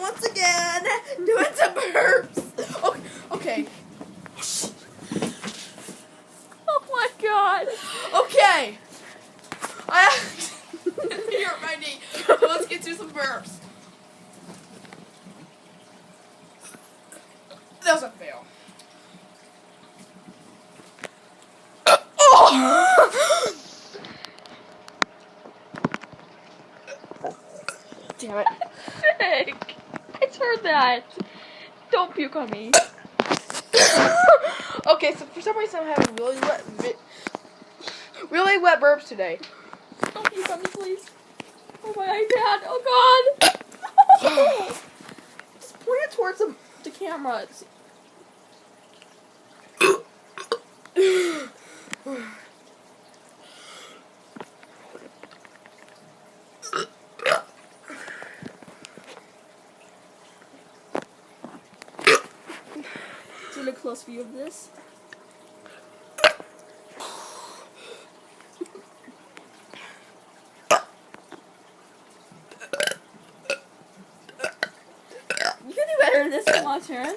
once again doing some burps. Okay. Oh my god. Okay. You hurt my knee. So let's get through some burps. That was a fail. Damn it. Sick. I heard that. Don't puke on me. Okay, so for some reason I'm having really wet burps today. Don't puke on me, please. Oh my iPad. Oh god. Just point it towards the camera. Get a close view of this. You can do better than this. Come on, Sharon.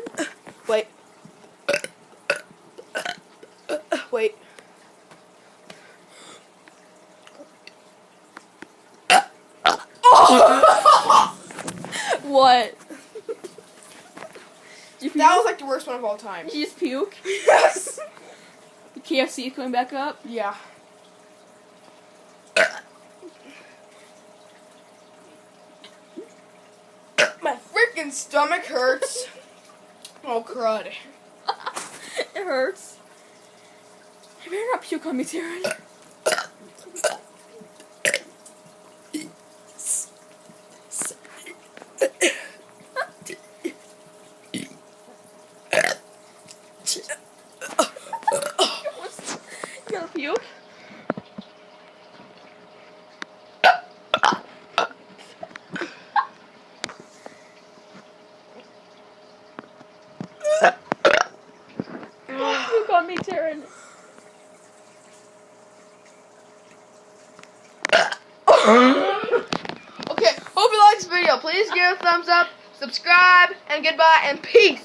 Wait. Wait. What? Did you puke? That was like the worst one of all time. Did you just puke? Yes. The KFC is coming back up. Yeah. My freaking stomach hurts. Oh crud. It hurts. You better not puke on me, Taryn. You gonna puke? Don't puke on me, Taryn. Okay, hope you liked this video. Please give it a thumbs up, subscribe, and goodbye, and peace.